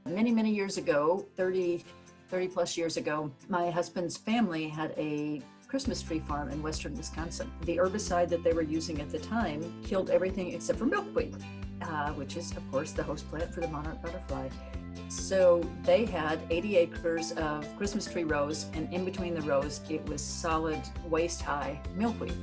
Many, many years ago, 30 plus years ago, my husband's family had a Christmas tree farm in western Wisconsin. The herbicide that they were using at the time killed everything except for milkweed, which is, of course, the host plant for the monarch butterfly. So they had 80 acres of Christmas tree rows, and in between the rows, it was solid waist-high milkweed.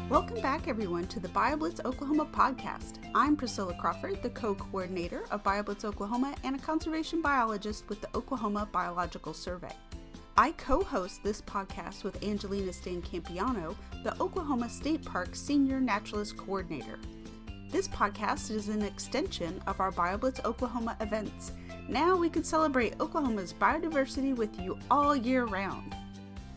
Welcome back, everyone, to the BioBlitz Oklahoma podcast. I'm Priscilla Crawford, the co-coordinator of BioBlitz Oklahoma and a conservation biologist with the Oklahoma Biological Survey. I co-host this podcast with Angelina Stan-Campiano, the Oklahoma State Park Senior Naturalist Coordinator. This podcast is an extension of our BioBlitz Oklahoma events. Now we can celebrate Oklahoma's biodiversity with you all year round.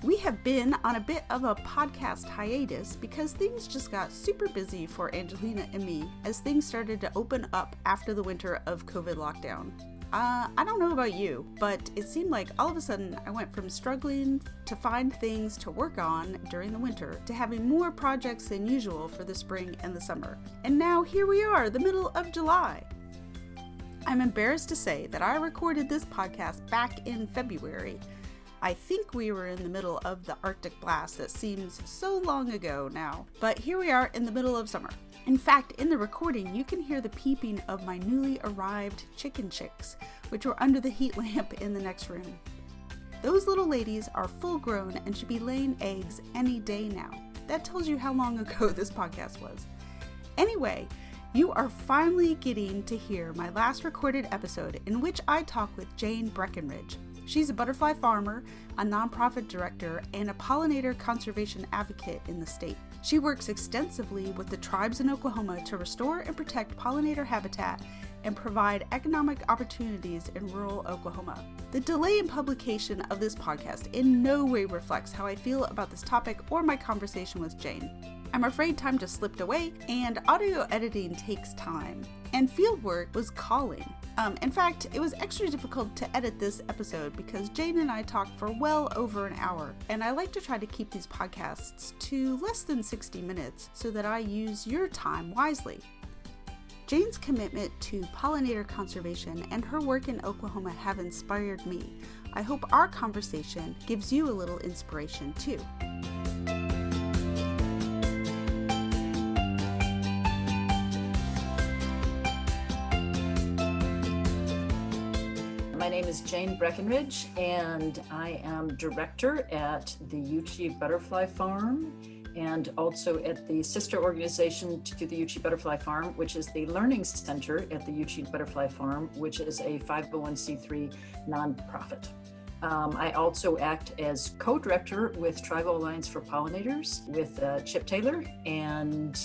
We have been on a bit of a podcast hiatus because things just got super busy for Angelina and me as things started to open up after the winter of COVID lockdown. I don't know about you, but it seemed like all of a sudden I went from struggling to find things to work on during the winter to having more projects than usual for the spring and the summer. And now here we are, the middle of July. I'm embarrassed to say that I recorded this podcast back in February. I think we were in the middle of the Arctic blast that seems so long ago now, but here we are in the middle of summer. In fact, in the recording, you can hear the peeping of my newly arrived chicken chicks, which were under the heat lamp in the next room. Those little ladies are full grown and should be laying eggs any day now. That tells you how long ago this podcast was. Anyway, you are finally getting to hear my last recorded episode in which I talk with Jane Breckinridge. She's a butterfly farmer, a nonprofit director, and a pollinator conservation advocate in the state. She works extensively with the tribes in Oklahoma to restore and protect pollinator habitat and provide economic opportunities in rural Oklahoma. The delay in publication of this podcast in no way reflects how I feel about this topic or my conversation with Jane. I'm afraid time just slipped away, and audio editing takes time, and fieldwork was calling. In fact, it was extra difficult to edit this episode because Jane and I talked for well over an hour, and I like to try to keep these podcasts to less than 60 minutes so that I use your time wisely. Jane's commitment to pollinator conservation and her work in Oklahoma have inspired me. I hope our conversation gives you a little inspiration too. My name is Jane Breckinridge, and I am director at the Yuchi Butterfly Farm and also at the sister organization to the Yuchi Butterfly Farm, which is the Learning Center at the Yuchi Butterfly Farm, which is a 501c3 nonprofit. I also act as co-director with Tribal Alliance for Pollinators with Chip Taylor, and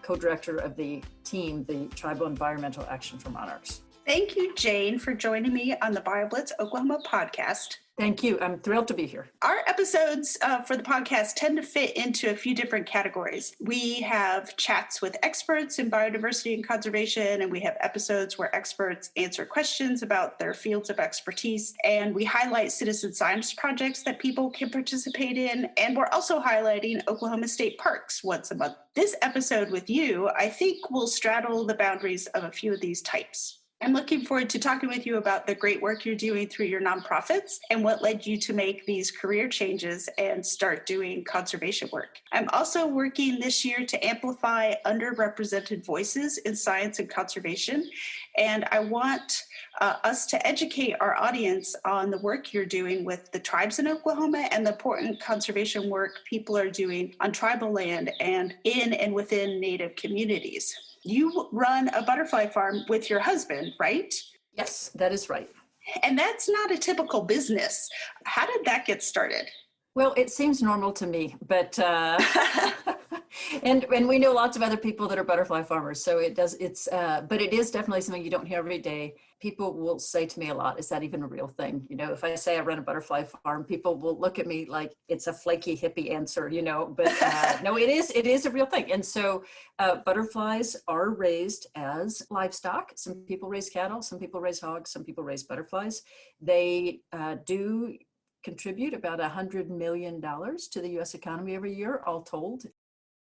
co-director of the team, the Tribal Environmental Action for Monarchs. Thank you, Jane, for joining me on the BioBlitz Oklahoma podcast. Thank you. I'm thrilled to be here. Our episodes for the podcast tend to fit into a few different categories. We have chats with experts in biodiversity and conservation, and we have episodes where experts answer questions about their fields of expertise, and we highlight citizen science projects that people can participate in, and we're also highlighting Oklahoma State Parks once a month. This episode with you, I think, will straddle the boundaries of a few of these types. I'm looking forward to talking with you about the great work you're doing through your nonprofits and what led you to make these career changes and start doing conservation work. I'm also working this year to amplify underrepresented voices in science and conservation, and I want us to educate our audience on the work you're doing with the tribes in Oklahoma and the important conservation work people are doing on tribal land and in and within Native communities. You run a butterfly farm with your husband, right? Yes, that is right. And that's not a typical business. How did that get started? Well, it seems normal to me, but And we know lots of other people that are butterfly farmers. So but it is definitely something you don't hear every day. People will say to me a lot, is that even a real thing? If I say I run a butterfly farm, people will look at me like it's a flaky hippie answer, but no, it is a real thing. And so butterflies are raised as livestock. Some people raise cattle, some people raise hogs, some people raise butterflies. They do contribute about $100 million to the US economy every year, all told.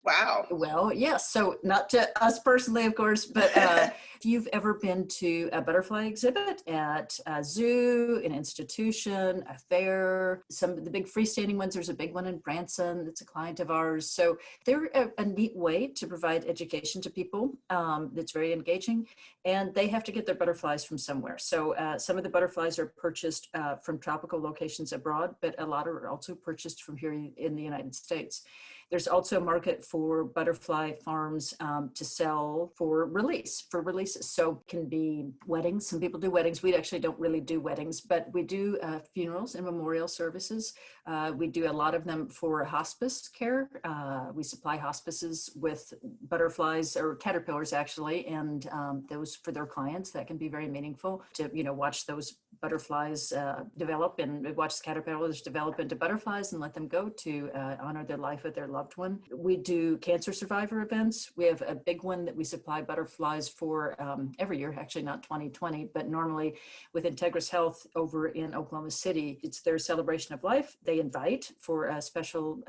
Wow. Well, yes. So not to us personally, of course, but if you've ever been to a butterfly exhibit at a zoo, an institution, a fair, some of the big freestanding ones, there's a big one in Branson that's a client of ours. So they're a neat way to provide education to people that's very engaging. And they have to get their butterflies from somewhere. So some of the butterflies are purchased from tropical locations abroad, but a lot are also purchased from here in the United States. There's also a market for butterfly farms to sell for releases. So it can be weddings. Some people do weddings. We actually don't really do weddings, but we do funerals and memorial services. We do a lot of them for hospice care. We supply hospices with butterflies or caterpillars actually, and those for their clients. That can be very meaningful to watch those butterflies develop and watch the caterpillars develop into butterflies and let them go to honor their life with their loved one. We do cancer survivor events. We have a big one that we supply butterflies for every year, actually not 2020, but normally with Integris Health over in Oklahoma City. It's their celebration of life. They invite for a special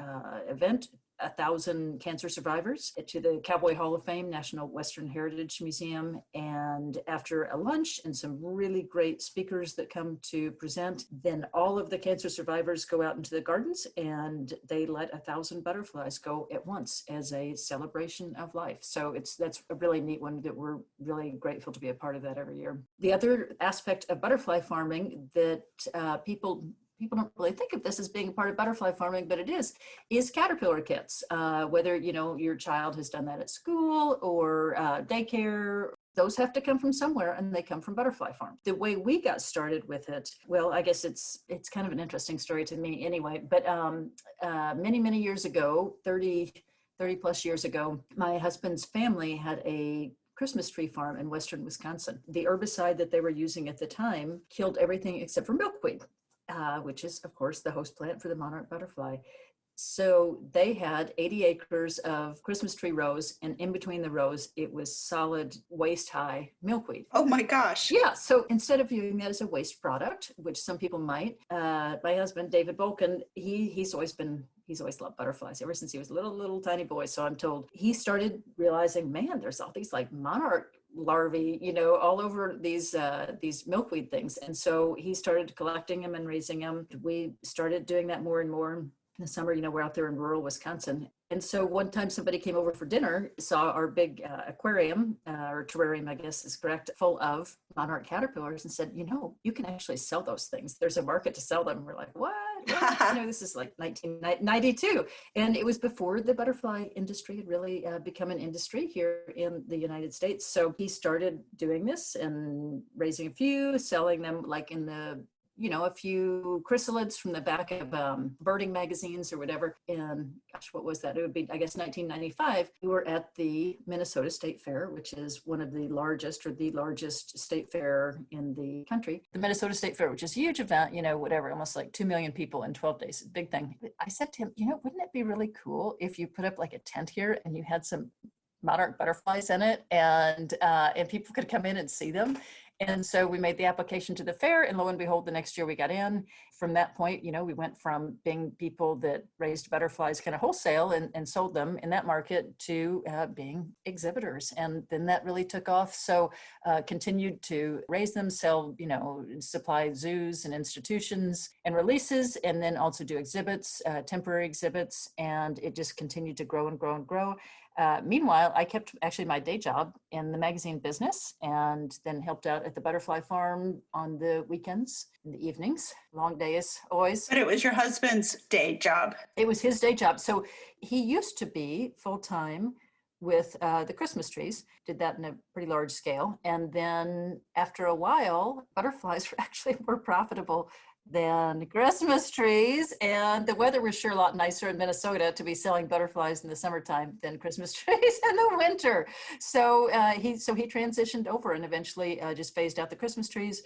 event 1,000 cancer survivors to the Cowboy Hall of Fame, National Western Heritage Museum. And after a lunch and some really great speakers that come to present, then all of the cancer survivors go out into the gardens and they let 1,000 butterflies go at once as a celebration of life. So that's a really neat one that we're really grateful to be a part of that every year. The other aspect of butterfly farming that people don't really think of this as being a part of butterfly farming, but it is caterpillar kits. Whether, your child has done that at school or daycare, those have to come from somewhere and they come from butterfly farm. The way we got started with it, well, I guess it's kind of an interesting story to me anyway, but many, many years ago, 30 plus years ago, my husband's family had a Christmas tree farm in western Wisconsin. The herbicide that they were using at the time killed everything except for milkweed. Which is, of course, the host plant for the monarch butterfly. So they had 80 acres of Christmas tree rows, and in between the rows, it was solid waist-high milkweed. Oh my gosh. Yeah, so instead of viewing that as a waste product, which some people might, my husband, David Bolkin, he's always loved butterflies ever since he was a little tiny boy, so I'm told. He started realizing, man, there's all these like monarch larvae, all over these milkweed things. And so he started collecting them and raising them. We started doing that more and more. In the summer, we're out there in rural Wisconsin. And so one time somebody came over for dinner, saw our big aquarium, or terrarium, I guess is correct, full of monarch caterpillars and said, you can actually sell those things. There's a market to sell them. And we're like, what? This is like 1992. And it was before the butterfly industry had really become an industry here in the United States. So he started doing this and raising a few, selling them like in the a few chrysalids from the back of birding magazines or whatever. And gosh, what was that? It would be, I guess, 1995. We were at the Minnesota State Fair, which is one of the largest or the largest state fair in the country. The Minnesota State Fair, which is a huge event, almost like 2 million people in 12 days, big thing. I said to him, wouldn't it be really cool if you put up like a tent here and you had some monarch butterflies in it and people could come in and see them? And so we made the application to the fair, and lo and behold, the next year we got in. From that point, we went from being people that raised butterflies kind of wholesale and sold them in that market to being exhibitors. And then that really took off. So continued to raise them, sell, supply zoos and institutions and releases, and then also do exhibits, temporary exhibits. And it just continued to grow and grow and grow. Meanwhile, I kept actually my day job in the magazine business and then helped out at the butterfly farm on the weekends, in the evenings. Long days, always. But it was your husband's day job. It was his day job. So he used to be full-time with the Christmas trees, did that in a pretty large scale. And then after a while, butterflies were actually more profitable then Christmas trees, and the weather was sure a lot nicer in Minnesota to be selling butterflies in the summertime than Christmas trees in the winter. So he transitioned over and eventually just phased out the Christmas trees,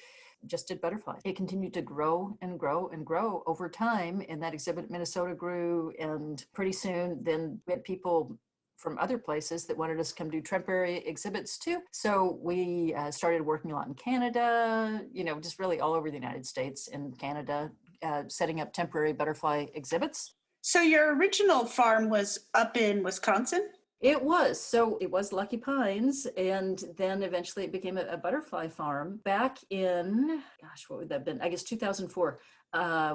just did butterflies. It continued to grow and grow and grow over time, and that exhibit in Minnesota grew, and pretty soon then we had people from other places that wanted us to come do temporary exhibits too. So we started working a lot in Canada, just really all over the United States and Canada, setting up temporary butterfly exhibits. So your original farm was up in Wisconsin? It was. So it was Lucky Pines. And then eventually it became a butterfly farm back in, gosh, what would that have been? I guess 2004.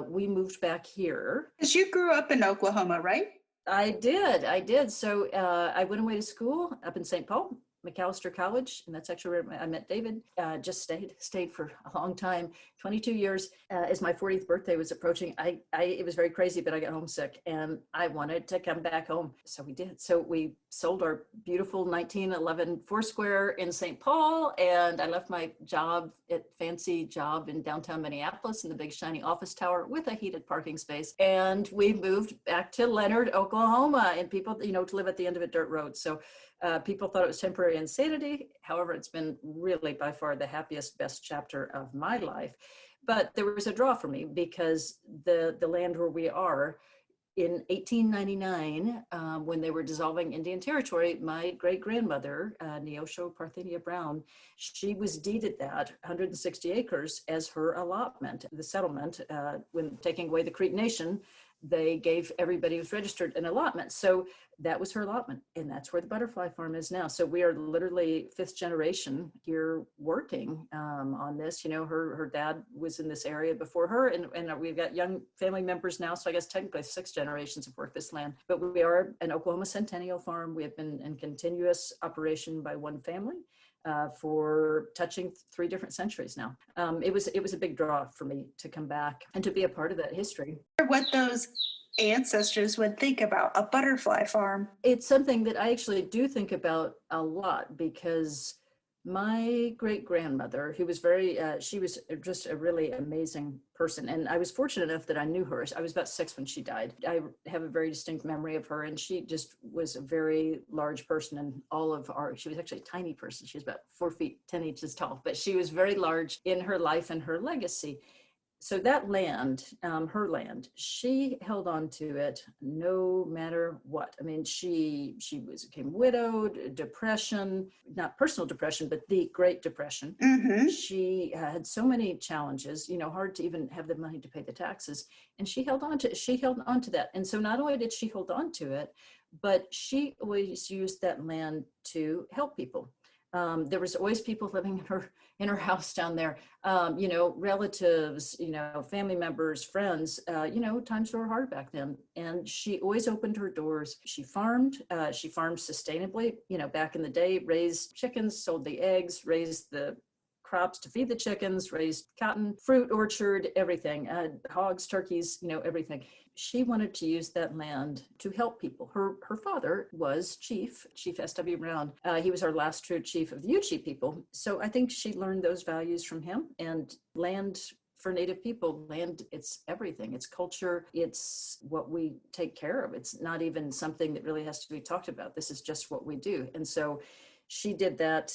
We moved back here. Because you grew up in Oklahoma, right? I did. So I went away to school up in St. Paul, McAllister College, and that's actually where I met David. Just stayed for a long time, 22 years. As my 40th birthday was approaching, it was very crazy, but I got homesick and I wanted to come back home. So we did. So we sold our beautiful 1911 Foursquare in St. Paul, and I left my fancy job in downtown Minneapolis in the big shiny office tower with a heated parking space. And we moved back to Leonard, Oklahoma, and people, to live at the end of a dirt road. So people thought it was temporary insanity. However, it's been really by far the happiest, best chapter of my life. But there was a draw for me because the land where we are, in 1899, when they were dissolving Indian Territory, my great-grandmother, Neosho Parthenia Brown, she was deeded that 160 acres as her allotment. The settlement, when taking away the Creek Nation, they gave everybody who's registered an allotment. So that was her allotment, and that's where the butterfly farm is now. So we are literally fifth generation here working on this. Her dad was in this area before her, and we've got young family members now. So I guess technically 6 generations have worked this land. But we are an Oklahoma Centennial farm. We have been in continuous operation by one family for touching 3 different centuries now. It was a big draw for me to come back and to be a part of that history. What those ancestors would think about a butterfly farm. It's something that I actually do think about a lot, because my great-grandmother, who was she was just a really amazing person. And I was fortunate enough that I knew her. I was about 6 when she died. I have a very distinct memory of her, and she just was a very large person in she was actually a tiny person. She was about 4 feet, 10 inches tall, but she was very large in her life and her legacy. So that land, her land, she held on to it no matter what. I mean, she became widowed, depression, not personal depression, but the Great Depression. Mm-hmm. She had so many challenges, hard to even have the money to pay the taxes. And she held on to that. And so not only did she hold on to it, but she always used that land to help people. There was always people living in her house down there, relatives, family members, friends, times were hard back then. And she always opened her doors. She farmed sustainably, back in the day, raised chickens, sold the eggs, raised the crops to feed the chickens, raised cotton, fruit orchard, everything, hogs, turkeys, everything. She wanted to use that land to help people. Her father was Chief S.W. Brown. He was our last true chief of the Yuchi people. So I think she learned those values from him. And land for Native people, land, it's everything. It's culture. It's what we take care of. It's not even something that really has to be talked about. This is just what we do. And so she did that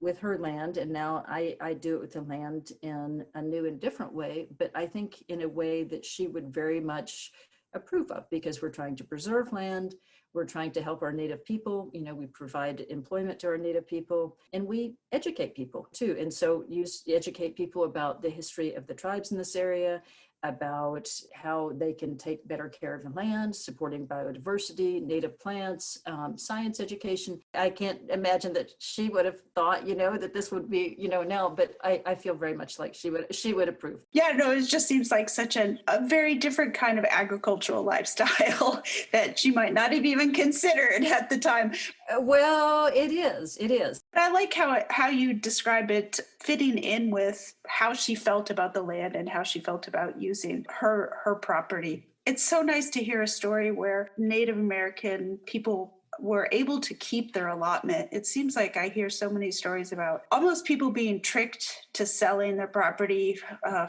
with her land, and now I do it with the land in a new and different way, but I think in a way that she would very much approve of, because we're trying to preserve land, we're trying to help our Native people, we provide employment to our Native people, and we educate people too. And so educate people about the history of the tribes in this area, about how they can take better care of the land, supporting biodiversity, native plants, science education. I can't imagine that she would have thought, that this would be, now, but I feel very much like she would approve. Yeah, no, it just seems like such a very different kind of agricultural lifestyle that she might not have even considered at the time. Well, it is. But I like how you describe it fitting in with how she felt about the land and how she felt about using her property. It's so nice to hear a story where Native American people were able to keep their allotment. It seems like I hear so many stories about almost people being tricked to selling their property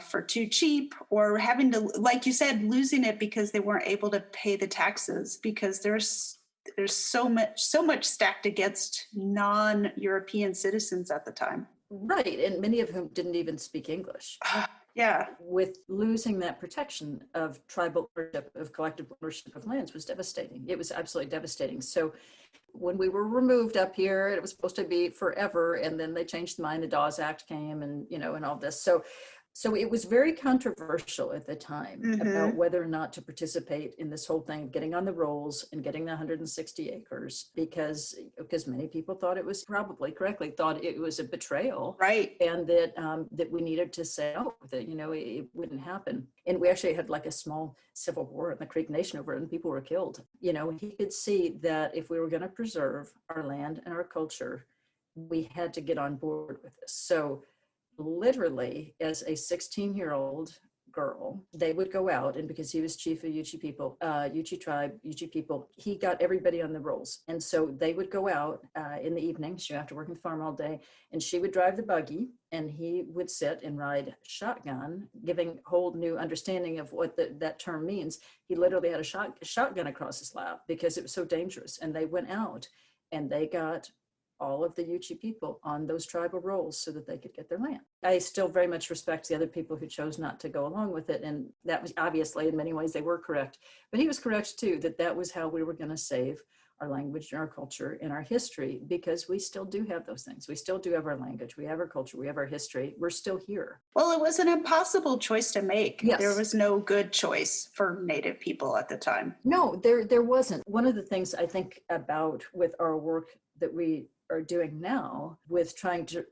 for too cheap, or having to, like you said, losing it because they weren't able to pay the taxes, because there's so much stacked against non-European citizens at the time. Right. And many of whom didn't even speak English. Yeah. With losing that protection of tribal ownership, of collective ownership of lands was devastating. It was absolutely devastating. So when we were removed up here, it was supposed to be forever. And then they changed the mind, the Dawes Act came and, and all this. So it was very controversial at the time about whether or not to participate in this whole thing of getting on the rolls and getting the 160 acres, because many people thought it was, probably correctly thought it was a betrayal, right? And that we needed to say, oh, that it wouldn't happen. And we actually had like a small civil war in the Creek Nation over it, and people were killed. He could see that if we were going to preserve our land and our culture, we had to get on board with this. So literally, as a 16-year-old girl, they would go out, and because he was chief of Yuchi people, Yuchi tribe, Yuchi people, he got everybody on the rolls. And so they would go out in the evening. She would have to work in the farm all day, and she would drive the buggy, and he would sit and ride shotgun, giving whole new understanding of what that term means. He literally had a shotgun across his lap because it was so dangerous. And they went out and they got all of the Yuchi people on those tribal rolls so that they could get their land. I still very much respect the other people who chose not to go along with it. And that was obviously, in many ways, they were correct. But he was correct too, that was how we were going to save our language and our culture and our history, because we still do have those things. We still do have our language, we have our culture, we have our history. We're still here. Well, it was an impossible choice to make. Yes. There was no good choice for Native people at the time. No, there wasn't. One of the things I think about with our work that we are doing now with trying to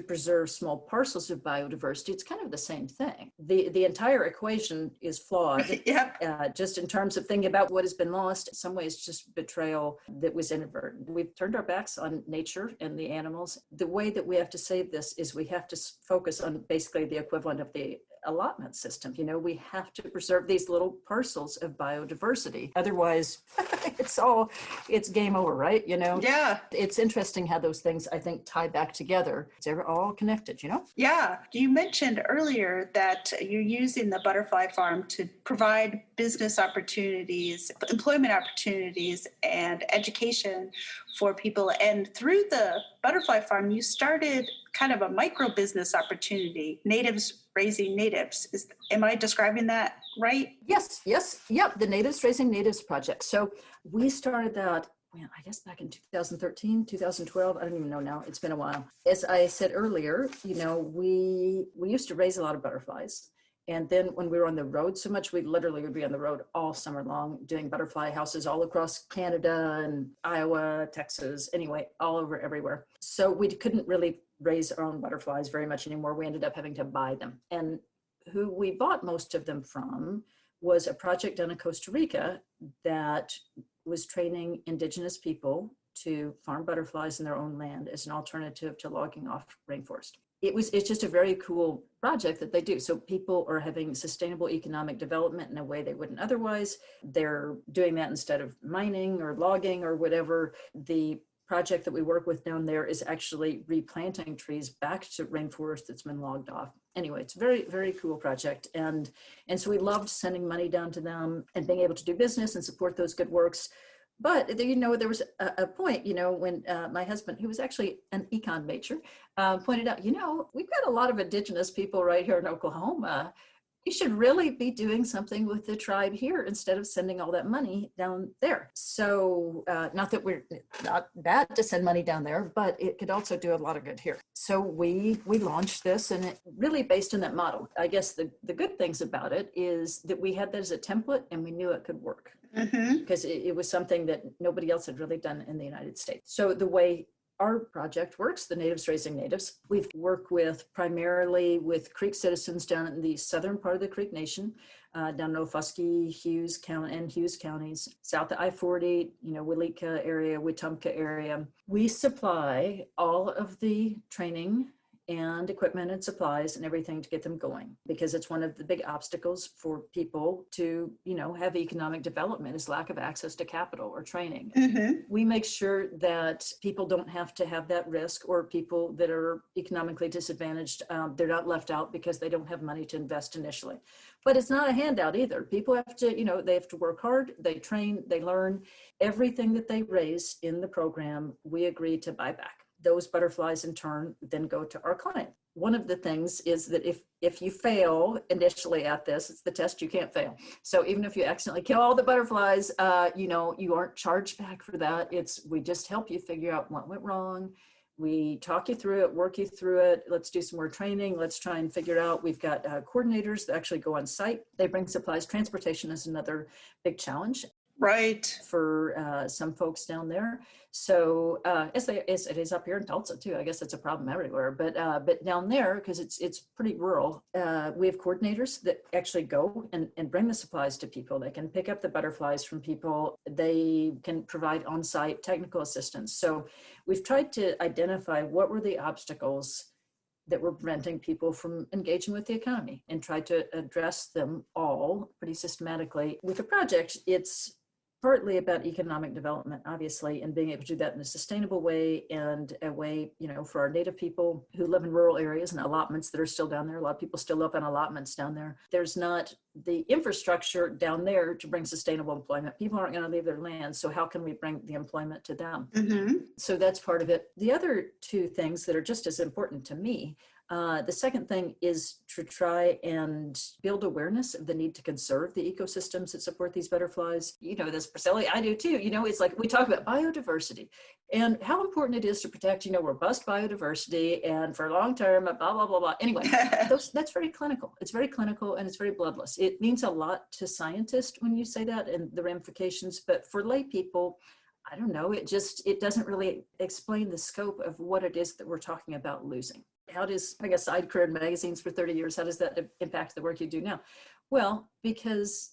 preserve small parcels of biodiversity, it's kind of the same thing. The entire equation is flawed. Yep. Just in terms of thinking about what has been lost. In some ways, just betrayal that was inadvertent. We've turned our backs on nature and the animals. The way that we have to save this is we have to focus on basically the equivalent of the allotment system. We have to preserve these little parcels of biodiversity. Otherwise, it's game over, right? Yeah. It's interesting how those things, I think, tie back together. They're all connected, Yeah. You mentioned earlier that you're using the butterfly farm to provide business opportunities, employment opportunities, and education for people. And through the butterfly farm, you started kind of a micro business opportunity, natives raising natives. Am I describing that right? Yes. Yep. The Natives Raising Natives Project. So we started that, I guess back in 2013, 2012. I don't even know now. It's been a while. As I said earlier, we used to raise a lot of butterflies. And then when we were on the road so much, we literally would be on the road all summer long doing butterfly houses all across Canada and Iowa, Texas, anyway, all over everywhere. So we couldn't really raise our own butterflies very much anymore. We ended up having to buy them. And who we bought most of them from was a project down in Costa Rica that was training indigenous people to farm butterflies in their own land as an alternative to logging off rainforest. It's just a very cool project that they do. So people are having sustainable economic development in a way they wouldn't otherwise. They're doing that instead of mining or logging or whatever. The project that we work with down there is actually replanting trees back to rainforest that's been logged off. Anyway, it's a very, very cool project. And so we loved sending money down to them and being able to do business and support those good works. But there was a point, when my husband, who was actually an econ major, pointed out, we've got a lot of indigenous people right here in Oklahoma. You should really be doing something with the tribe here instead of sending all that money down there. So not that we're not bad to send money down there, but it could also do a lot of good here. So we launched this, and it really based on that model. I guess the good things about it is that we had that as a template and we knew it could work. Because it was something that nobody else had really done in the United States. So the way our project works, the Natives Raising Natives, we've worked primarily with Creek citizens down in the southern part of the Creek Nation, down in Ofuskie, Hughes County, and Hughes counties, south of I-40, Willika area, Wetumpka area. We supply all of the training and equipment and supplies and everything to get them going, because it's one of the big obstacles for people to, have economic development is lack of access to capital or training. We make sure that people don't have to have that risk, or people that are economically disadvantaged, they're not left out because they don't have money to invest initially. But it's not a handout either. People have to, they have to work hard, they train, they learn. Everything that they raise in the program, we agree to buy back. Those butterflies in turn then go to our client. One of the things is that if you fail initially at this, it's the test you can't fail. So even if you accidentally kill all the butterflies, you aren't charged back for that. We just help you figure out what went wrong. We talk you through it, work you through it. Let's do some more training. Let's try and figure it out. We've got coordinators that actually go on site. They bring supplies. Transportation is another big challenge. Right. For some folks down there. So it is up here in Tulsa too. I guess it's a problem everywhere, but down there, because it's pretty rural, we have coordinators that actually go and bring the supplies to people. They can pick up the butterflies from people. They can provide on-site technical assistance. So we've tried to identify what were the obstacles that were preventing people from engaging with the economy, and tried to address them all pretty systematically. With the project, it's partly about economic development, obviously, and being able to do that in a sustainable way, and a way, for our Native people who live in rural areas and allotments that are still down there. A lot of people still live on allotments down there. There's not the infrastructure down there to bring sustainable employment. People aren't going to leave their land, so how can we bring the employment to them? So that's part of it. The other two things that are just as important to me, the second thing is to try and build awareness of the need to conserve the ecosystems that support these butterflies. You know this, Priscilla, I do too. It's like we talk about biodiversity and how important it is to protect, robust biodiversity and for long term, blah, blah, blah, blah. Anyway, that's very clinical. It's very clinical and it's very bloodless. It means a lot to scientists when you say that and the ramifications, but for lay people, I don't know, it doesn't really explain the scope of what it is that we're talking about losing. How does, I guess, I'd careered in magazines for 30 years. How does that impact the work you do now? Well, because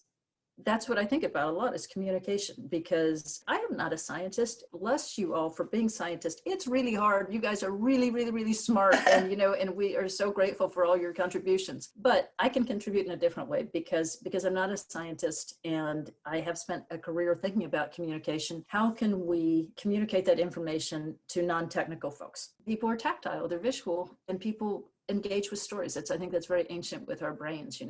that's what I think about a lot is communication, because I am not a scientist. Bless you all for being scientists. It's really hard. You guys are really, really, really smart. And, and we are so grateful for all your contributions. But I can contribute in a different way because I'm not a scientist and I have spent a career thinking about communication. How can we communicate that information to non-technical folks? People are tactile, they're visual, and people engage with stories. I think that's very ancient with our brains,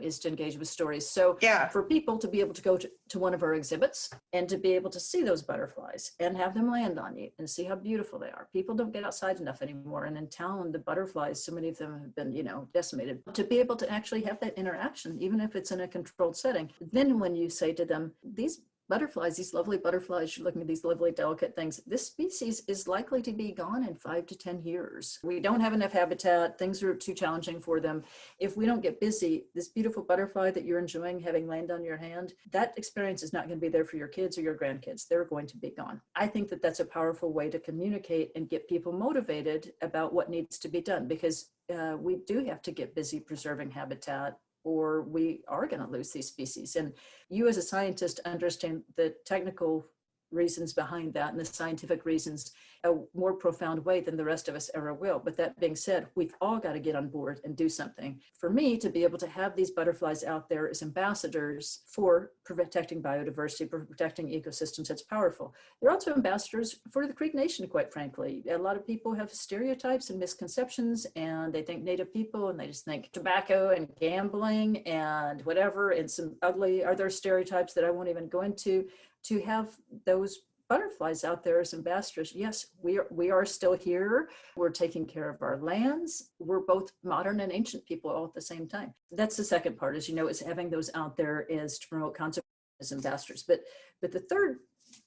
is to engage with stories. So for people to be able to go to one of our exhibits and to be able to see those butterflies and have them land on you and see how beautiful they are. People don't get outside enough anymore. And in town, the butterflies, so many of them have been, decimated. To be able to actually have that interaction, even if it's in a controlled setting, then when you say to them, these butterflies, these lovely butterflies, you're looking at these lovely delicate things, this species is likely to be gone in 5 to 10 years. We don't have enough habitat, things are too challenging for them. If we don't get busy, this beautiful butterfly that you're enjoying having land on your hand, that experience is not going to be there for your kids or your grandkids. They're going to be gone. I think that that's a powerful way to communicate and get people motivated about what needs to be done, because we do have to get busy preserving habitat, or we are going to lose these species. And you as a scientist understand the technical reasons behind that and the scientific reasons a more profound way than the rest of us ever will. But that being said, we've all got to get on board and do something. For me to be able to have these butterflies out there as ambassadors for protecting biodiversity, for protecting ecosystems, that's powerful. They're also ambassadors for the Creek Nation, quite frankly. A lot of people have stereotypes and misconceptions, and they think Native people, and they just think tobacco and gambling and whatever, and some ugly other stereotypes that I won't even go into. To have those butterflies out there as ambassadors, yes, we are still here. We're taking care of our lands. We're both modern and ancient people all at the same time. That's the second part, is having those out there is to promote conservation as ambassadors. But the third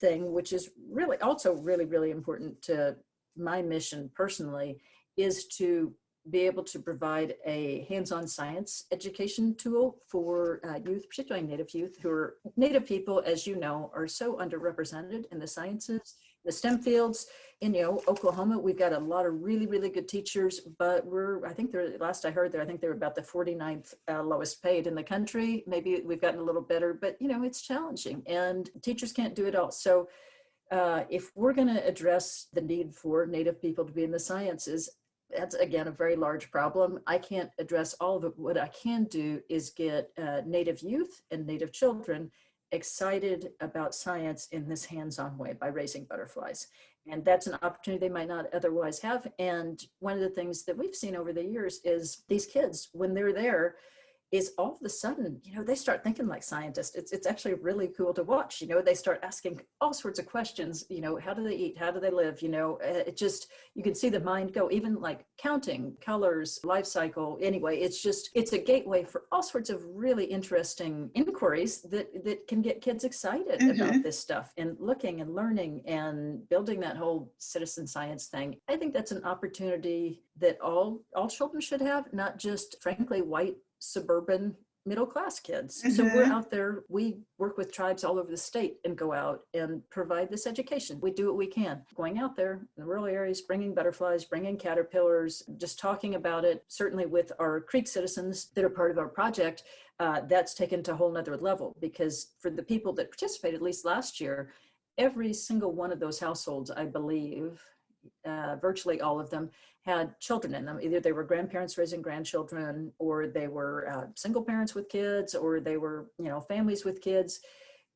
thing, which is really also really, really important to my mission personally, is to be able to provide a hands-on science education tool for youth, particularly Native youth, who are Native people, as you know, are so underrepresented in the sciences, the STEM fields. In Oklahoma, we've got a lot of really, really good teachers, but last I heard, I think they're about the 49th lowest paid in the country. Maybe we've gotten a little better, but it's challenging and teachers can't do it all. So if we're going to address the need for Native people to be in the sciences, That's, again, a very large problem. I can't address all of it. What I can do is get Native youth and Native children excited about science in this hands-on way by raising butterflies. And that's an opportunity they might not otherwise have. And one of the things that we've seen over the years is these kids, when they're there, is all of a sudden, they start thinking like scientists. It's actually really cool to watch. They start asking all sorts of questions. How do they eat? How do they live? It just, you can see the mind go, even like counting colors, life cycle. Anyway, it's a gateway for all sorts of really interesting inquiries that can get kids excited about this stuff and looking and learning and building that whole citizen science thing. I think that's an opportunity that all children should have, not just, frankly, white suburban middle class kids. So we're out there, we work with tribes all over the state and go out and provide this education. We do what we can, going out there in the rural areas, bringing butterflies, bringing caterpillars, just talking about it. Certainly with our Creek citizens that are part of our project, that's taken to a whole nother level, because for the people that participated, at least last year, every single one of those households, I believe, virtually all of them, had children in them. Either they were grandparents raising grandchildren, or they were single parents with kids, or they were, families with kids,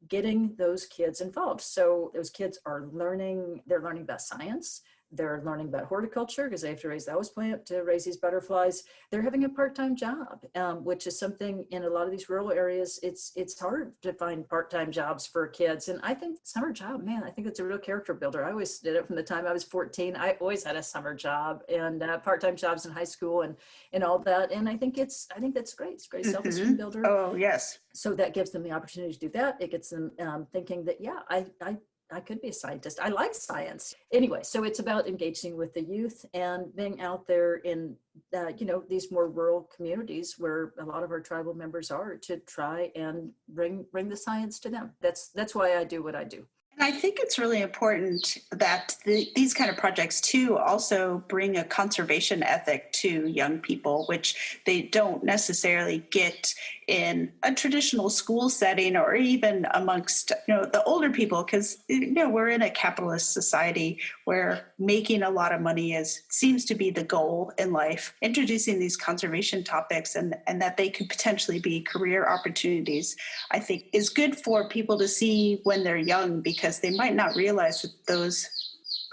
getting those kids involved. So those kids are they're learning about science. They're learning about horticulture because they have to raise the houseplant to raise these butterflies. They're having a part-time job, which is something in a lot of these rural areas. It's hard to find part-time jobs for kids. And I think summer job, man, I think it's a real character builder. I always did it from the time I was 14. I always had a summer job and part-time jobs in high school and all that. And I think that's great. It's a great self-esteem builder. Oh, yes. So that gives them the opportunity to do that. It gets them thinking that, yeah, I could be a scientist. I like science. Anyway, so it's about engaging with the youth and being out there in, these more rural communities where a lot of our tribal members are, to try and bring the science to them. That's why I do what I do. And I think it's really important that these kind of projects, too, also bring a conservation ethic to young people, which they don't necessarily get in a traditional school setting, or even amongst the older people, because we're in a capitalist society where making a lot of money seems to be the goal in life. Introducing these conservation topics and that they could potentially be career opportunities, I think, is good for people to see when they're young, because they might not realize that those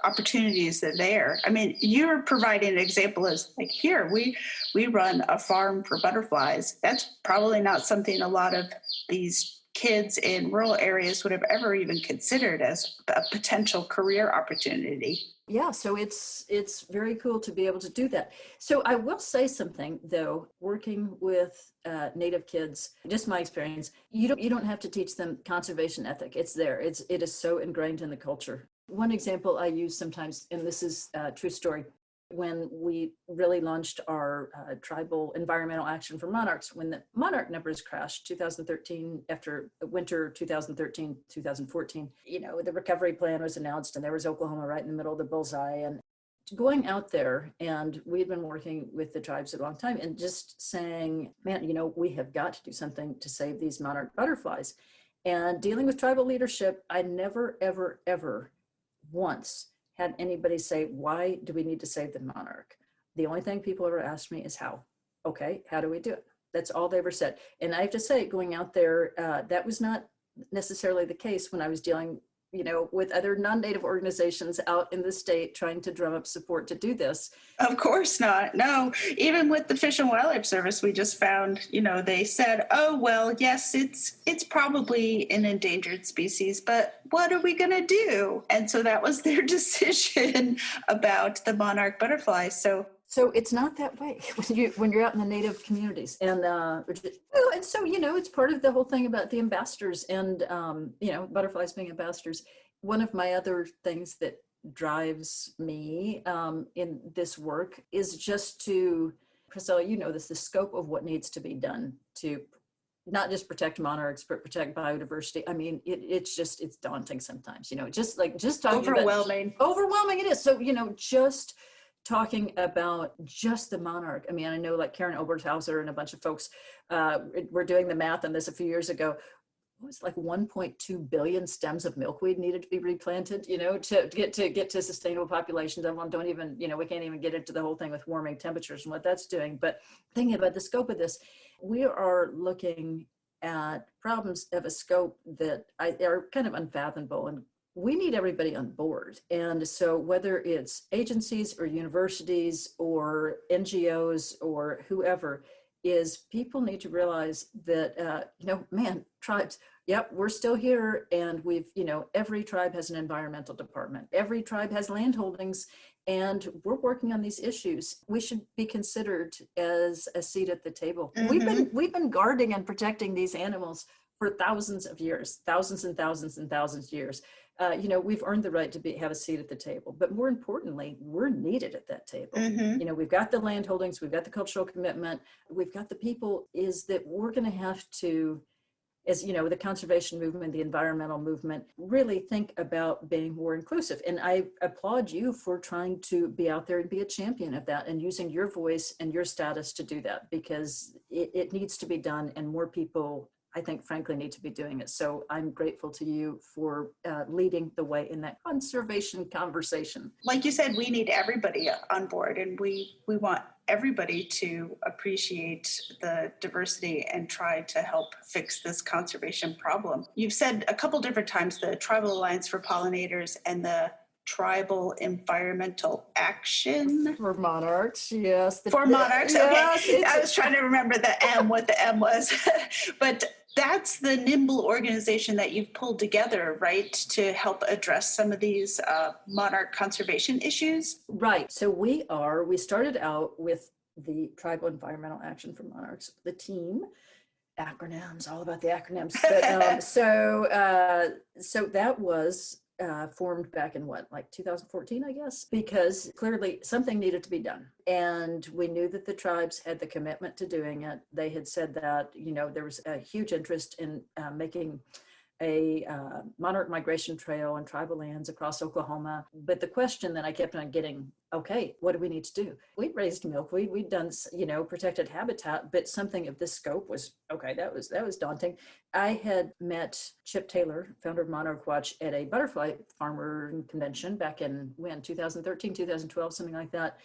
opportunities are there. I mean, you're providing an example as like, here, we run a farm for butterflies. That's probably not something a lot of these kids in rural areas would have ever even considered as a potential career opportunity. Yeah, so it's very cool to be able to do that. So I will say something, though, working with Native kids, just my experience, you don't have to teach them conservation ethic. It's there. It is so ingrained in the culture. One example I use sometimes, and this is a true story, when we really launched our tribal environmental action for monarchs, when the monarch numbers crashed 2013, after winter 2013, 2014, the recovery plan was announced, and there was Oklahoma right in the middle of the bullseye. And going out there, and we'd been working with the tribes a long time, and just saying, man, we have got to do something to save these monarch butterflies. And dealing with tribal leadership, I never, ever, ever once had anybody say, why do we need to save the monarch? The only thing people ever asked me is how. Okay, how do we do it? That's all they ever said. And I have to say, going out there, that was not necessarily the case when I was dealing with other non-Native organizations out in the state trying to drum up support to do this. Of course not. No, even with the Fish and Wildlife Service, we just found, they said, oh, well, yes, it's probably an endangered species, but what are we going to do? And so that was their decision about the monarch butterfly. So it's not that way when you're out in the Native communities, and so it's part of the whole thing about the ambassadors and butterflies being ambassadors. One of my other things that drives me in this work is just to, Priscilla, the scope of what needs to be done to not just protect monarchs, but protect biodiversity. I mean, it's daunting sometimes. Just talking overwhelming it is. So just talking about just the monarch. I mean, I know like Karen Oberthauser and a bunch of folks were doing the math on this a few years ago. it was like 1.2 billion stems of milkweed needed to be replanted, to get to sustainable populations. Don't even, we can't even get into the whole thing with warming temperatures and what that's doing. But thinking about the scope of this, we are looking at problems of a scope that are kind of unfathomable, and we need everybody on board. And so whether it's agencies or universities or NGOs or whoever, is people need to realize that, tribes, yep, we're still here. And we've, every tribe has an environmental department. Every tribe has land holdings, and we're working on these issues. We should be considered as a seat at the table. We've been guarding and protecting these animals for thousands of years, thousands and thousands and thousands of years. We've earned the right to have a seat at the table, but more importantly, we're needed at that table. We've got the land holdings, we've got the cultural commitment, we've got the people. Is that we're going to have to, as the conservation movement, the environmental movement, really think about being more inclusive. And I applaud you for trying to be out there and be a champion of that and using your voice and your status to do that, because it needs to be done, and more people, I think, frankly, need to be doing it. So I'm grateful to you for leading the way in that conservation conversation. Like you said, we need everybody on board, and we want everybody to appreciate the diversity and try to help fix this conservation problem. You've said a couple different times the Tribal Alliance for Pollinators and the Tribal Environmental Action. For monarchs, yes. For monarchs, yes, okay. I was trying to remember what the M was. But that's the nimble organization that you've pulled together, right, to help address some of these monarch conservation issues? Right. So we started out with the Tribal Environmental Action for Monarchs, the team. Acronyms, all about the acronyms. But, so that was formed back in 2014, I guess, because clearly something needed to be done. And we knew that the tribes had the commitment to doing it. They had said that, there was a huge interest in making a monarch migration trail on tribal lands across Oklahoma. But the question that I kept on getting, okay, what do we need to do? We'd raised milkweed, we'd done, protected habitat, but something of this scope was, okay, that was daunting. I had met Chip Taylor, founder of Monarch Watch, at a butterfly farmer convention back in 2013, 2012, something like that,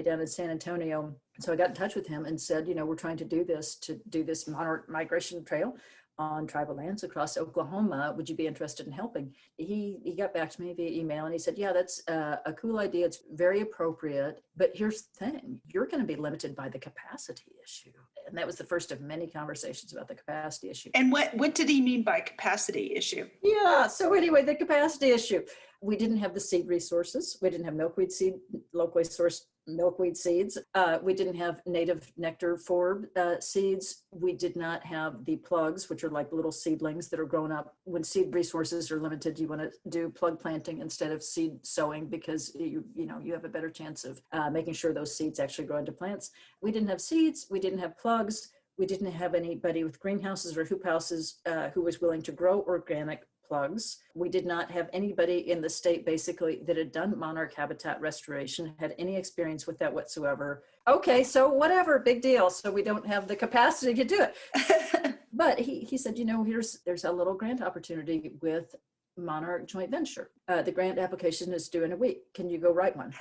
down in San Antonio. So I got in touch with him and said, we're trying to do this monarch migration trail on tribal lands across Oklahoma. Would you be interested in helping? He got back to me via email and he said, yeah, that's a cool idea. It's very appropriate. But here's the thing, you're going to be limited by the capacity issue. And that was the first of many conversations about the capacity issue. And what did he mean by capacity issue? Yeah, so anyway, the capacity issue. We didn't have the seed resources. We didn't have locally sourced milkweed seeds. We didn't have native nectar forb seeds. We did not have the plugs, which are like little seedlings that are grown up. When seed resources are limited, you want to do plug planting instead of seed sowing, because you have a better chance of making sure those seeds actually grow into plants. We didn't have seeds. We didn't have plugs. We didn't have anybody with greenhouses or hoop houses who was willing to grow organic plugs. We did not have anybody in the state basically that had done monarch habitat restoration, had any experience with that whatsoever. Okay, so whatever, big deal. So we don't have the capacity to do it. But he said, there's a little grant opportunity with Monarch joint venture. The grant application is due in a week. Can you go write one?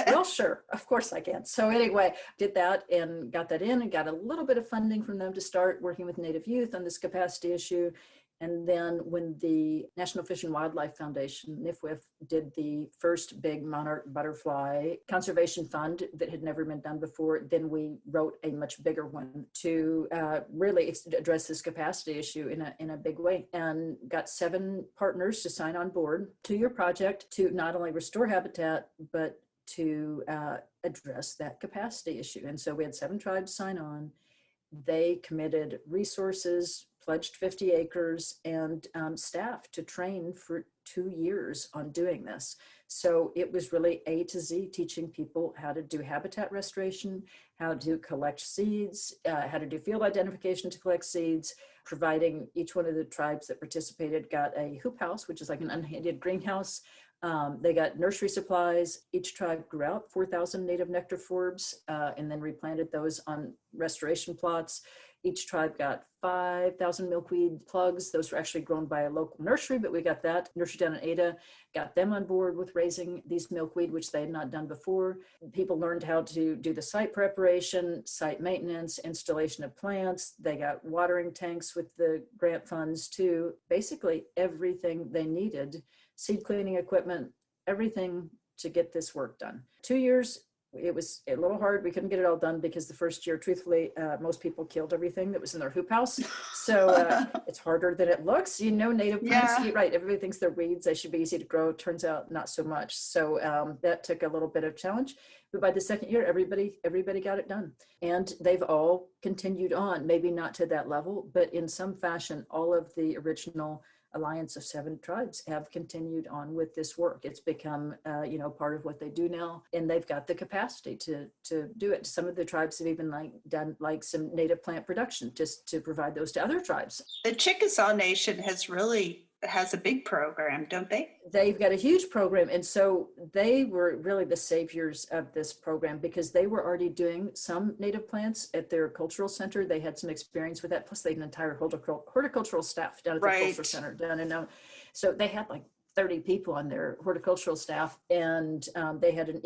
Well, sure. Of course I can. So anyway, did that and got that in and got a little bit of funding from them to start working with Native youth on this capacity issue. And then when the National Fish and Wildlife Foundation, NFWF, did the first big monarch butterfly conservation fund that had never been done before, then we wrote a much bigger one to really address this capacity issue in a big way, and got 7 partners to sign on board to your project to not only restore habitat, but to address that capacity issue. And so we had 7 tribes sign on. They committed resources, pledged 50 acres, and staff to train for 2 years on doing this. So it was really A to Z, teaching people how to do habitat restoration, how to collect seeds, how to do field identification to collect seeds, providing each one of the tribes that participated got a hoop house, which is like an unheated greenhouse. They got nursery supplies. Each tribe grew out 4,000 native nectar forbs and then replanted those on restoration plots. Each tribe got 5,000 milkweed plugs. Those were actually grown by a local nursery, but we got that nursery down in Ada, got them on board with raising these milkweed, which they had not done before. People learned how to do the site preparation, site maintenance, installation of plants. They got watering tanks with the grant funds too. Basically everything they needed, seed cleaning equipment, everything to get this work done. 2 years, it was a little hard. We couldn't get it all done because the first year, truthfully, most people killed everything that was in their hoop house. So it's harder than it looks. Native plants, Yeah. right, everybody thinks they're weeds. They should be easy to grow. Turns out not so much. So that took a little bit of challenge. But by the second year, everybody got it done. And they've all continued on, maybe not to that level, but in some fashion, all of the original Alliance of 7 tribes have continued on with this work. It's become, part of what they do now, and they've got the capacity to do it. Some of the tribes have even done some native plant production just to provide those to other tribes. The Chickasaw Nation has a big program, don't they? They've got a huge program. And so they were really the saviors of this program because they were already doing some native plants at their cultural center. They had some experience with that. Plus they had an entire horticultural staff down at the cultural center down in, so they had like 30 people on their horticultural staff, and they had an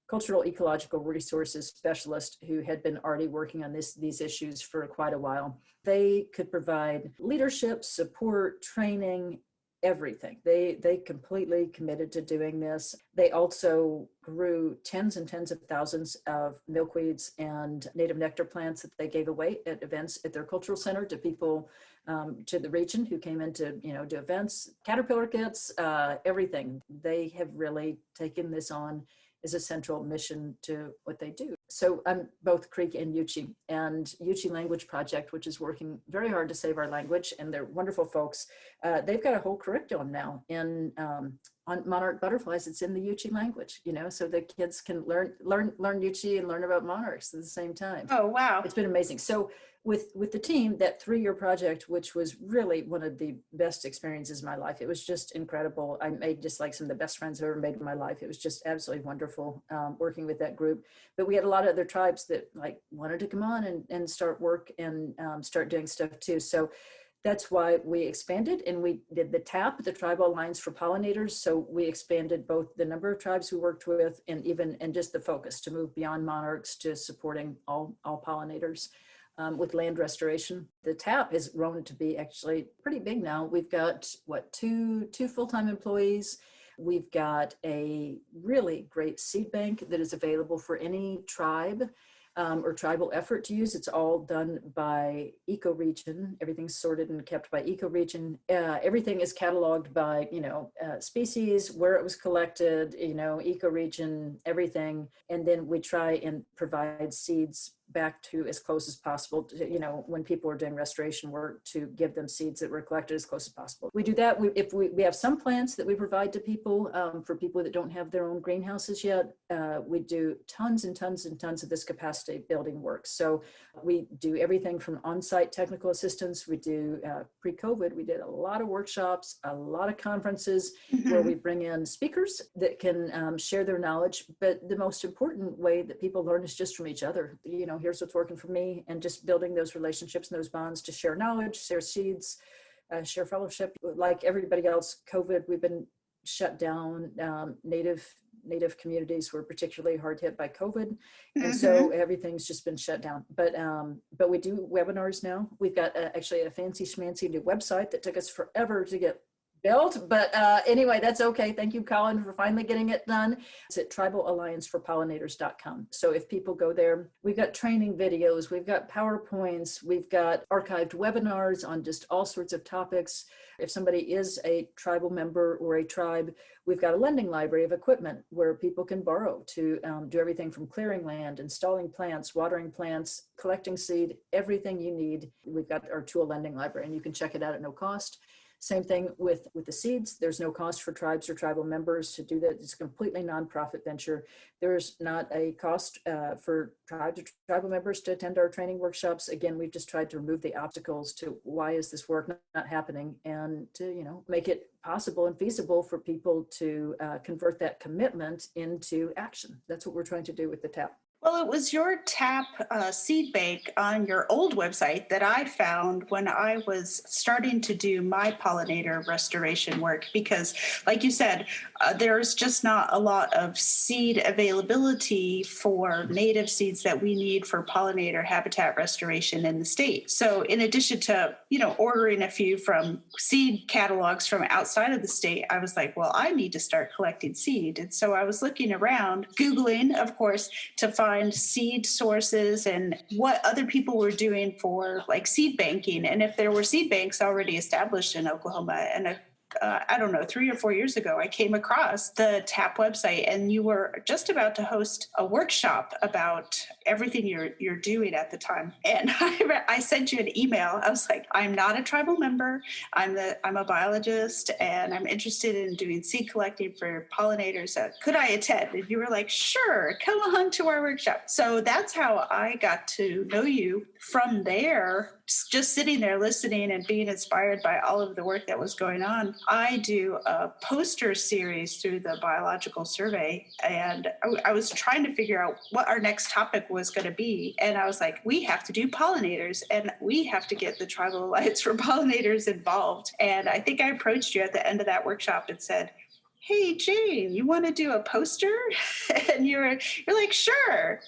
cultural ecological resources specialist who had been already working on these issues for quite a while. They could provide leadership, support, training, everything. They completely committed to doing this. They also grew tens and tens of thousands of milkweeds and native nectar plants that they gave away at events at their cultural center to people to the region who came in to do events, caterpillar kits, everything. They have really taken this on as a central mission to what they do. So I'm both Creek and Yuchi, and Yuchi Language Project, which is working very hard to save our language, and they're wonderful folks. They've got a whole curriculum now on monarch butterflies. It's in the Yuchi language, so the kids can learn Yuchi and learn about monarchs at the same time. Oh, wow. It's been amazing. So with the team, that 3-year project, which was really one of the best experiences of my life. It was just incredible. I made just like some of the best friends I've ever made in my life. It was just absolutely wonderful working with that group. But we had a lot of other tribes that wanted to come on and start work and start doing stuff too. So that's why we expanded, and we did the TAP, the Tribal Alliance for Pollinators. So we expanded both the number of tribes we worked with and just the focus to move beyond monarchs to supporting all pollinators. With land restoration. The TAP has grown to be actually pretty big now. We've got, two full-time employees. We've got a really great seed bank that is available for any tribe or tribal effort to use. It's all done by ecoregion. Everything's sorted and kept by ecoregion. Everything is cataloged by, species, where it was collected, ecoregion, everything. And then we try and provide seeds back to as close as possible to, when people are doing restoration work, to give them seeds that were collected as close as possible. We do that. We have some plants that we provide to people, for people that don't have their own greenhouses yet. We do tons and tons and tons of this capacity building work. So we do everything from on-site technical assistance. We do, pre-COVID, we did a lot of workshops, a lot of conferences where we bring in speakers that can share their knowledge. But the most important way that people learn is just from each other. Here's what's working for me, and just building those relationships and those bonds to share knowledge, share seeds, share fellowship. Like everybody else, COVID, we've been shut down. Native communities were particularly hard hit by COVID. And so everything's just been shut down. But we do webinars now. We've got actually a fancy schmancy new website that took us forever to get built. But anyway, that's okay. Thank you, Colin, for finally getting it done. It's at tribalallianceforpollinators.com. So if people go there, we've got training videos, we've got PowerPoints, we've got archived webinars on just all sorts of topics. If somebody is a tribal member or a tribe, we've got a lending library of equipment where people can borrow to do everything from clearing land, installing plants, watering plants, collecting seed, everything you need. We've got our tool lending library, and you can check it out at no cost. Same thing with the seeds. There's no cost for tribes or tribal members to do that. It's a completely nonprofit venture. There's not a cost for tribes or tribal members to attend our training workshops. Again, we've just tried to remove the obstacles to why is this work not happening, and to make it possible and feasible for people to convert that commitment into action. That's what we're trying to do with the TAP. Well, it was your TAP seed bank on your old website that I found when I was starting to do my pollinator restoration work. Because, like you said, there's just not a lot of seed availability for native seeds that we need for pollinator habitat restoration in the state. So, in addition to, ordering a few from seed catalogs from outside of the state, I was like, well, I need to start collecting seed. And so I was looking around, Googling, of course, to find seed sources and what other people were doing for like seed banking, and if there were seed banks already established in Oklahoma. And I don't know, 3 or 4 years ago, I came across the TAP website, and you were just about to host a workshop about everything you're doing at the time. And I sent you an email. I was like, I'm not a tribal member. I'm a biologist, and I'm interested in doing seed collecting for pollinators. Could I attend? And you were like, sure, come on to our workshop. So that's how I got to know you. From there, just sitting there listening and being inspired by all of the work that was going on, I do a poster series through the Biological Survey, and I was trying to figure out what our next topic was going to be. And I was like, we have to do pollinators, and we have to get the Tribal Alliance for Pollinators involved. And I think I approached you at the end of that workshop and said, hey, Jane, you want to do a poster? And you're like, sure,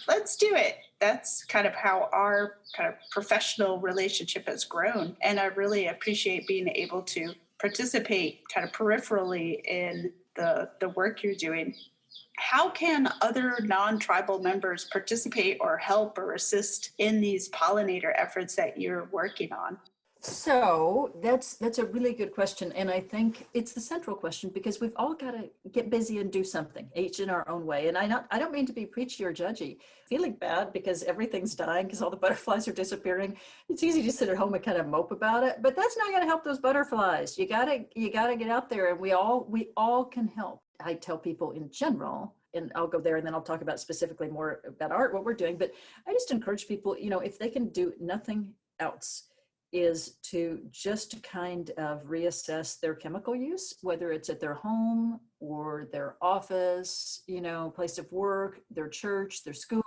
let's do it. That's kind of how our kind of professional relationship has grown. And I really appreciate being able to participate kind of peripherally in the work you're doing. How can other non-tribal members participate or help or assist in these pollinator efforts that you're working on? So that's a really good question. And I think it's the central question, because we've all got to get busy and do something, each in our own way. And I don't mean to be preachy or judgy, feeling bad because everything's dying, because all the butterflies are disappearing. It's easy to sit at home and kind of mope about it, but that's not going to help those butterflies. You gotta get out there, and we all can help. I tell people in general, and I'll go there and then I'll talk about specifically more about art, what we're doing. But I just encourage people, if they can do nothing else, is to just kind of reassess their chemical use, whether it's at their home or their office, place of work, their church, their school.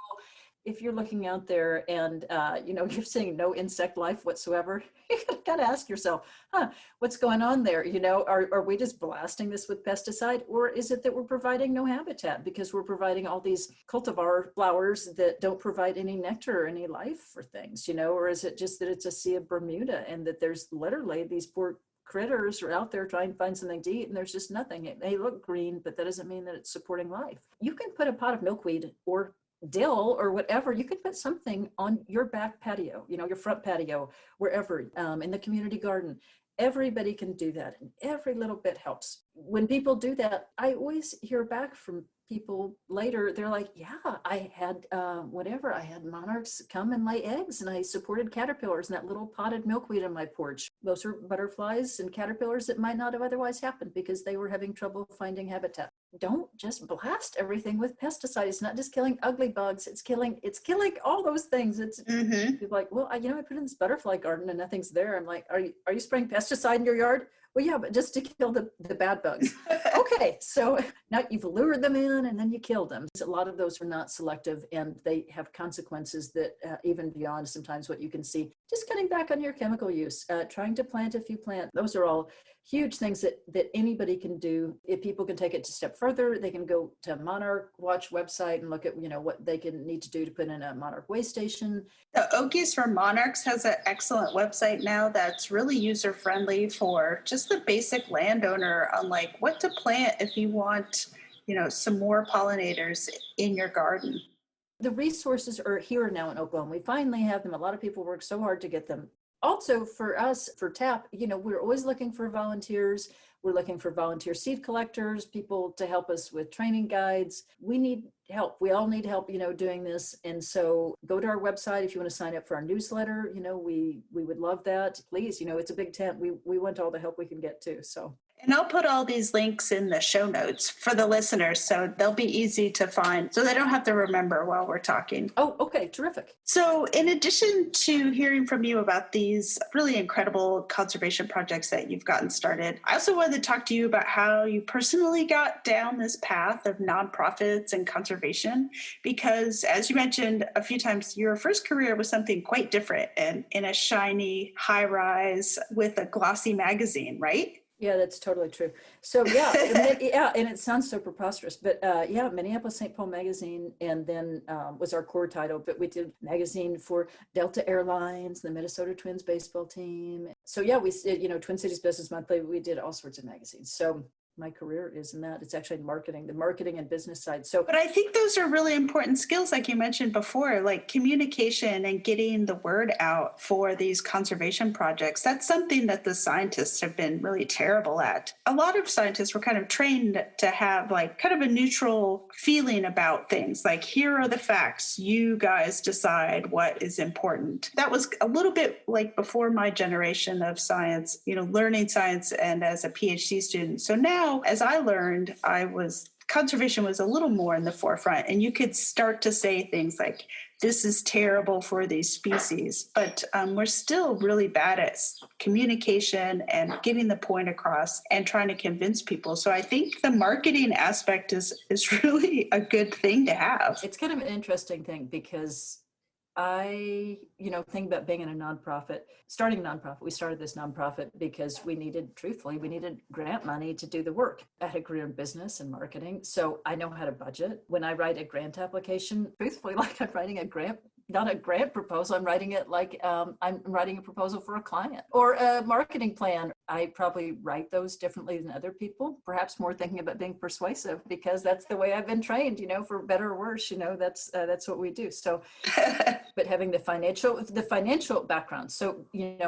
If you're looking out there and, you're seeing no insect life whatsoever, you gotta kind of ask yourself, what's going on there? Are we just blasting this with pesticide? Or is it that we're providing no habitat because we're providing all these cultivar flowers that don't provide any nectar or any life for things, or is it just that it's a Sea of Bermuda, and that there's literally these poor critters are out there trying to find something to eat, and there's just nothing. It may look green, but that doesn't mean that it's supporting life. You can put a pot of milkweed or dill or whatever, you can put something on your back patio, your front patio, wherever, in the community garden. Everybody can do that, and every little bit helps. When people do that, I always hear back from people later. They're like, yeah, I had I had monarchs come and lay eggs, and I supported caterpillars in that little potted milkweed on my porch. Those are butterflies and caterpillars that might not have otherwise happened because they were having trouble finding habitat. Don't just blast everything with pesticide. It's not just killing ugly bugs. It's killing all those things. It's People like, well, I put in this butterfly garden and nothing's there. I'm like, are you spraying pesticide in your yard? Well, yeah, but just to kill the bad bugs. Okay, so now you've lured them in and then you killed them. So a lot of those are not selective, and they have consequences that even beyond sometimes what you can see. Just cutting back on your chemical use, trying to plant a few plants. Those are all huge things that anybody can do. If people can take it a step further, they can go to Monarch Watch website and look at what they can need to do to put in a monarch way station. The Okies for Monarchs has an excellent website now that's really user friendly for just the basic landowner on like what to plant if you want, some more pollinators in your garden. The resources are here now in Oklahoma. We finally have them. A lot of people work so hard to get them. Also for us, for TAP, we're always looking for volunteers. We're looking for volunteer seed collectors, people to help us with training guides. We need help. We all need help, doing this. And so go to our website if you want to sign up for our newsletter. We would love that. Please, it's a big tent. We want all the help we can get too. So. And I'll put all these links in the show notes for the listeners so they'll be easy to find so they don't have to remember while we're talking. Oh, okay, terrific. So, in addition to hearing from you about these really incredible conservation projects that you've gotten started, I also wanted to talk to you about how you personally got down this path of nonprofits and conservation. Because, as you mentioned a few times, your first career was something quite different and in a shiny high rise with a glossy magazine, right? Yeah, that's totally true. So yeah, yeah, and it sounds so preposterous, but yeah, Minneapolis St. Paul Magazine, and then was our core title. But we did magazine for Delta Airlines, the Minnesota Twins baseball team. So yeah, we did, Twin Cities Business Monthly. We did all sorts of magazines. So my career is in that. It's actually in marketing, the marketing and business side. So, but I think those are really important skills, like you mentioned before, like communication and getting the word out for these conservation projects. That's something that the scientists have been really terrible at. A lot of scientists were kind of trained to have like kind of a neutral feeling about things, like here are the facts, you guys decide what is important. That was a little bit like before my generation of science, learning science and as a PhD student. So now, as I learned, conservation was a little more in the forefront, and you could start to say things like, this is terrible for these species, but we're still really bad at communication and getting the point across and trying to convince people. So I think the marketing aspect is really a good thing to have. It's kind of an interesting thing because think about being in a nonprofit, starting a nonprofit. We started this nonprofit because we needed grant money to do the work. I had a career in business and marketing, so I know how to budget. When I write a grant application, truthfully, like I'm writing a grant, not a grant proposal, I'm writing it like I'm writing a proposal for a client or a marketing plan. I probably write those differently than other people, perhaps more thinking about being persuasive because that's the way I've been trained, for better or worse, that's what we do. So, but having the financial background. So,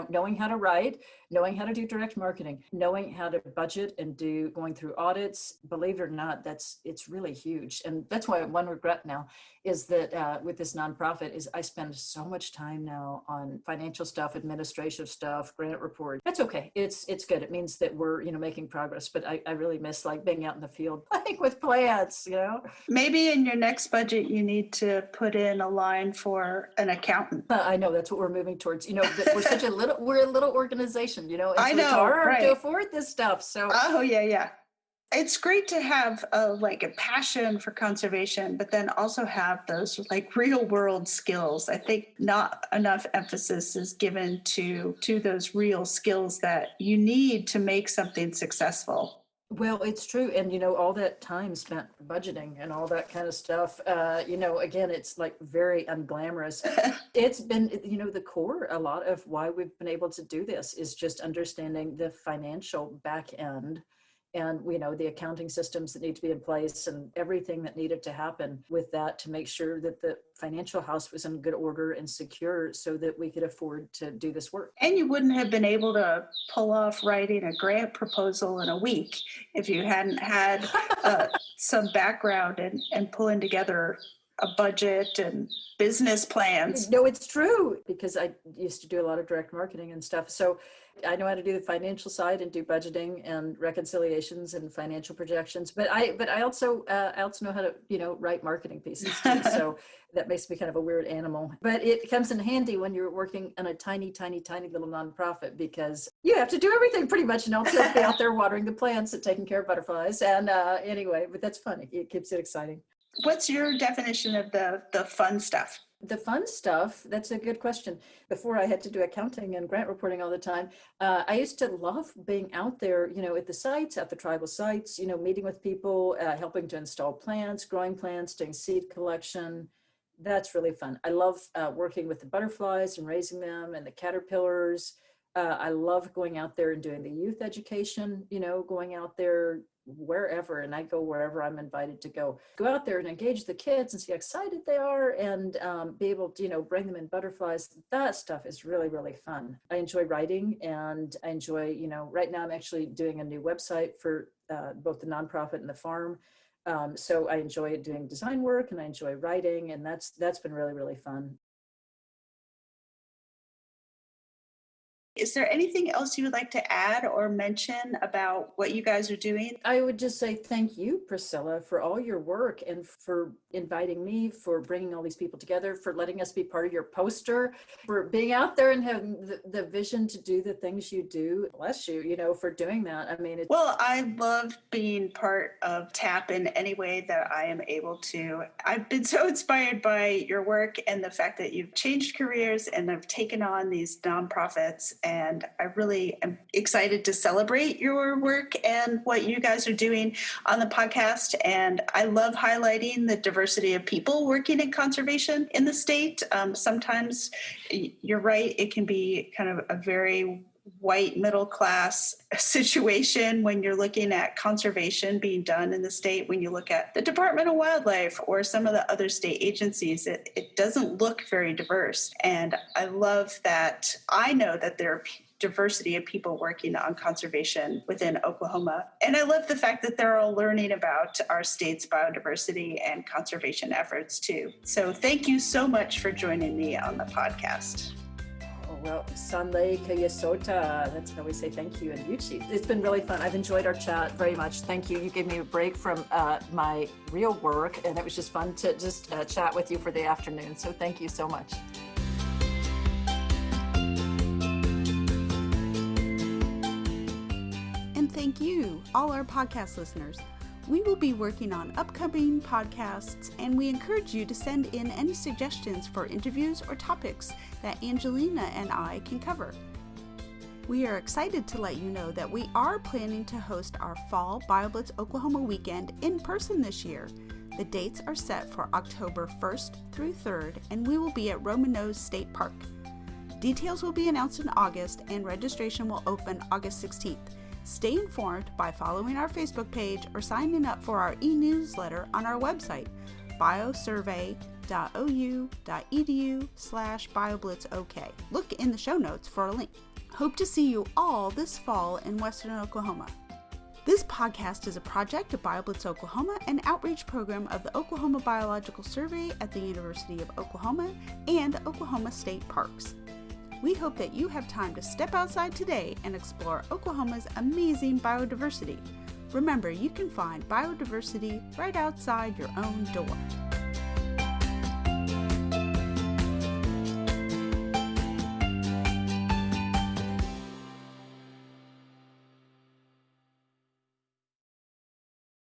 knowing how to write, knowing how to do direct marketing, knowing how to budget and going through audits, believe it or not, it's really huge. And that's why one regret now is that with this nonprofit is I spend so much time now on financial stuff, administrative stuff, grant report. That's okay. It's good. It means that we're, making progress, but I really miss like being out in the field, playing with plants, Maybe in your next budget, you need to put in a line for an accountant. I know that's what we're moving towards, we're a little organization, and so I know, it's hard right. to afford this stuff. So, oh yeah. It's great to have a passion for conservation, but then also have those like real world skills. I think not enough emphasis is given to those real skills that you need to make something successful. well, it's true. And, all that time spent budgeting and all that kind of stuff, again, it's like very unglamorous. It's been, the core, a lot of why we've been able to do this is just understanding the financial back end and, the accounting systems that need to be in place and everything that needed to happen with that to make sure that the financial house was in good order and secure so that we could afford to do this work. And you wouldn't have been able to pull off writing a grant proposal in a week if you hadn't had some background and pulling together a budget and business plans. No, it's true because I used to do a lot of direct marketing and stuff. So I know how to do the financial side and do budgeting and reconciliations and financial projections. But I also know how to write marketing pieces too. So that makes me kind of a weird animal. But it comes in handy when you're working on a tiny, tiny, tiny little nonprofit because you have to do everything pretty much and also be out there watering the plants and taking care of butterflies. And anyway, but that's funny. It keeps it exciting. What's your definition of the fun stuff? The fun stuff, that's a good question. Before I had to do accounting and grant reporting all the time, I used to love being out there, at the sites, at the tribal sites, meeting with people, helping to install plants, growing plants, doing seed collection. That's really fun. I love working with the butterflies and raising them and the caterpillars. I love going out there and doing the youth education, going out there wherever, and I go wherever I'm invited to go out there and engage the kids and see how excited they are and be able to bring them in butterflies. That stuff is really, really fun. I enjoy writing, and I enjoy right now I'm actually doing a new website for both the nonprofit and the farm, so I enjoy doing design work and I enjoy writing, and that's been really, really fun. Is there anything else you would like to add or mention about what you guys are doing? I would just say thank you, Priscilla, for all your work and for inviting me, for bringing all these people together, for letting us be part of your poster, for being out there and having the vision to do the things you do. Bless you, for doing that. I mean, Well, I love being part of TAP in any way that I am able to. I've been so inspired by your work and the fact that you've changed careers and have taken on these nonprofits. And I really am excited to celebrate your work and what you guys are doing on the podcast. And I love highlighting the diversity of people working in conservation in the state. Sometimes you're right, it can be kind of a very white middle class situation when you're looking at conservation being done in the state. When you look at the Department of Wildlife or some of the other state agencies, it doesn't look very diverse. And I love that I know that there are diversity of people working on conservation within Oklahoma. And I love the fact that they're all learning about our state's biodiversity and conservation efforts too. So thank you so much for joining me on the podcast. Well, Sanlei Kayasota, that's how we say thank you in Yuchi. It's been really fun. I've enjoyed our chat very much. Thank you. You gave me a break from my real work, and it was just fun to just chat with you for the afternoon. So thank you so much. And thank you, all our podcast listeners. We will be working on upcoming podcasts, and we encourage you to send in any suggestions for interviews or topics that Angelina and I can cover. We are excited to let you know that we are planning to host our Fall BioBlitz Oklahoma weekend in person this year. The dates are set for October 1st through 3rd, and we will be at Roman Nose State Park. Details will be announced in August, and registration will open August 16th. Stay informed by following our Facebook page or signing up for our e-newsletter on our website, biosurvey.ou.edu/BioBlitzOK. Look in the show notes for a link. Hope to see you all this fall in Western Oklahoma. This podcast is a project of BioBlitz Oklahoma, an outreach program of the Oklahoma Biological Survey at the University of Oklahoma and Oklahoma State Parks. We hope that you have time to step outside today and explore Oklahoma's amazing biodiversity. Remember, you can find biodiversity right outside your own door.